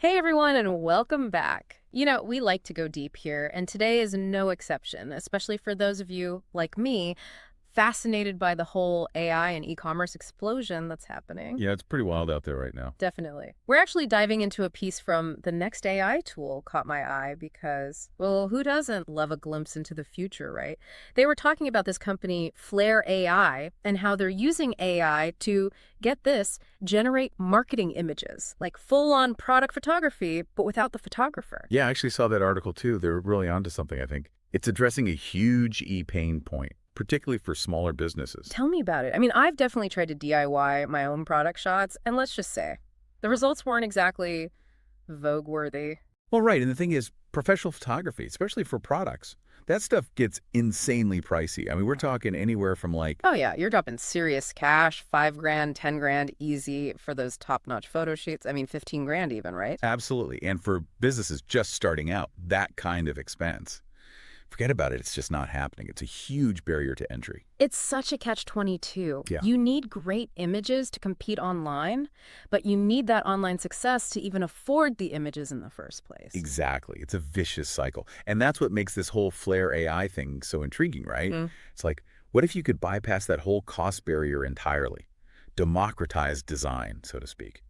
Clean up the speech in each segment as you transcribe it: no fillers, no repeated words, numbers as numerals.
Hey everyone, and welcome back. We like to go deep here, and today is no exception, especially for those of you like me, fascinated by the whole AI and e-commerce explosion that's happening. Yeah, it's pretty wild out there right now. Definitely. We're actually diving into a piece from the next AI tool caught my eye because, well, who doesn't love a glimpse into the future, right? They were talking about this company, Flair AI, and how they're using AI to, get this, generate marketing images, like full-on product photography, but without the photographer. Yeah, I actually saw that article too. They're really onto something, I think. It's addressing a huge e-pain point, particularly for smaller businesses. Tell me about it. I mean, I've definitely tried to DIY my own product shots, and let's just say, the results weren't exactly Vogue-worthy. Well, right, and the thing is, professional photography, especially for products, that stuff gets insanely pricey. I mean, we're talking anywhere from like, Oh yeah, you're dropping serious cash, 5 grand, 10 grand, easy for those top-notch photo shoots. I mean, 15 grand even, right? absolutely, and for businesses just starting out, that kind of expense. Forget about it, it's just not happening. It's a huge barrier to entry. It's such a catch-22. Yeah. You need great images to compete online, but you need that online success to even afford the images in the first place. Exactly. It's a vicious cycle. And that's what makes this whole Flair AI thing so intriguing, right? Mm. It's like, what if you could bypass that whole cost barrier entirely? Democratize design, so to speak.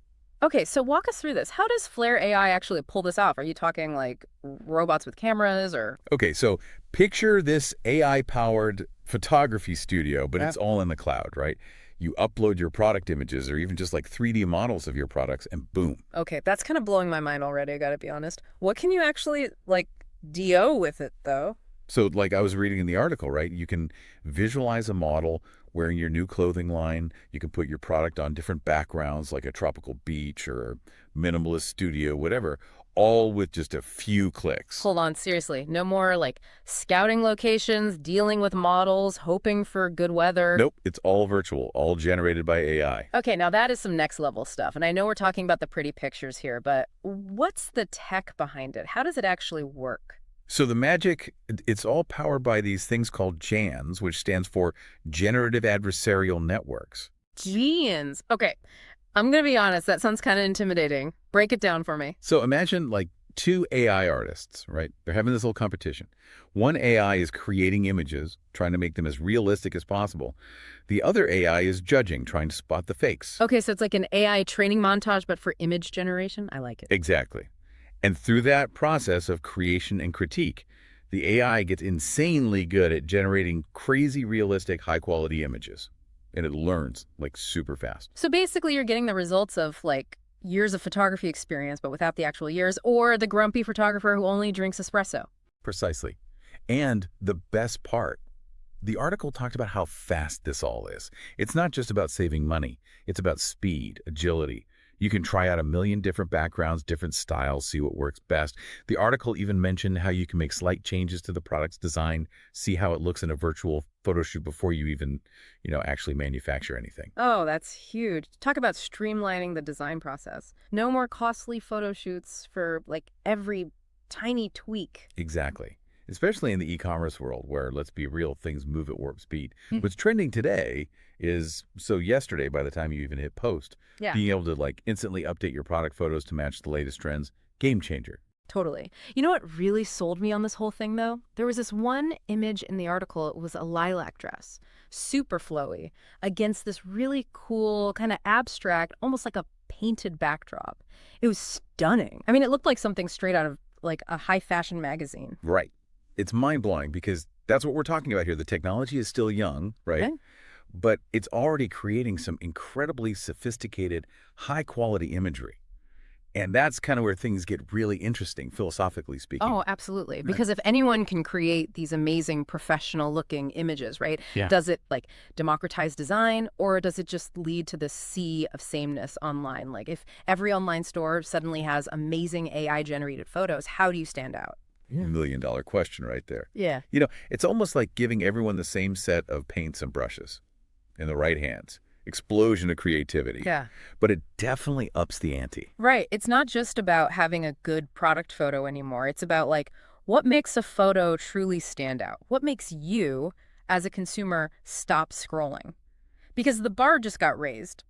Okay, so walk us through this. How does Flair AI actually pull this off? Are you talking like robots with cameras or? Okay, so picture this AI-powered photography studio, but Yeah. it's all in the cloud, right? You upload your product images or even just like 3D models of your products and boom. Okay, that's kind of blowing my mind already, I gotta be honest. What can you actually, like, DO with it, though? So like I was reading in the article, right? You can visualize a model wearing your new clothing line. You can put your product on different backgrounds like a tropical beach or a minimalist studio, whatever, all with just a few clicks. Hold on, seriously. No more, like, scouting locations, dealing with models, hoping for good weather. Nope, it's all virtual, all generated by AI. Okay, now that is some next level stuff. And I know we're talking about the pretty pictures here, but what's the tech behind it? How does it actually work? So the magic, it's all powered by these things called GANs, which stands for Generative Adversarial Networks. Genes. Okay, I'm gonna be honest, that sounds kind of intimidating. Break it down for me. So imagine like two AI artists, right? They're having this little competition. One AI is creating images, trying to make them as realistic as possible. The other AI is judging, trying to spot the fakes. Okay, so it's like an AI training montage, but for image generation? I like it. Exactly. And through that process of creation and critique, the AI gets insanely good at generating crazy realistic high-quality images. And it learns like super fast. So basically, you're getting the results of, like, years of photography experience, but without the actual years, or the grumpy photographer who only drinks espresso. Precisely. And the best part, the article talked about how fast this all is. It's not just about saving money. It's about speed, agility. You can try out a million different backgrounds, different styles, see what works best. The article even mentioned how you can make slight changes to the product's design, see how it looks in a virtual photo shoot before you even, actually manufacture anything. Oh, that's huge. Talk about streamlining the design process. No more costly photo shoots for, like, every tiny tweak. Exactly. Especially in the e-commerce world where, let's be real, things move at warp speed. Mm. What's trending today is, so yesterday, by the time you even hit post, Yeah. being able to like instantly update your product photos to match the latest trends, game changer. Totally. You know what really sold me on this whole thing, though? There was this one image in the article. It was a lilac dress, super flowy, against this really cool, kind of abstract, almost like a painted backdrop. It was stunning. I mean, it looked like something straight out of, like, a high fashion magazine. Right. It's mind-blowing because that's what we're talking about here. The technology is still young, right? Okay. But it's already creating some incredibly sophisticated, high-quality imagery. And that's kind of where things get really interesting, philosophically speaking. Oh, absolutely. Because if anyone can create these amazing professional looking images, right? Yeah. Does it, like, democratize design, or does it just lead to this sea of sameness online? Like, if every online store suddenly has amazing AI generated photos, how do you stand out? Yeah. $1 million question right there. Yeah. It's almost like giving everyone the same set of paints and brushes in the right hands. Explosion of creativity. Yeah. But it definitely ups the ante. Right. It's not just about having a good product photo anymore. It's about, like, what makes a photo truly stand out? What makes you, as a consumer, stop scrolling? Because the bar just got raised.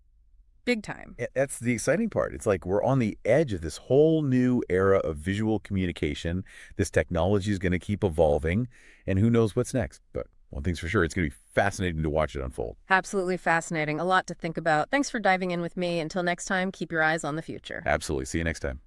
Big time. That's the exciting part. It's like we're on the edge of this whole new era of visual communication. This technology is going to keep evolving, and who knows what's next. But one thing's for sure, it's going to be fascinating to watch it unfold. Absolutely fascinating. A lot to think about. Thanks for diving in with me. Until next time, keep your eyes on the future. Absolutely. See you next time.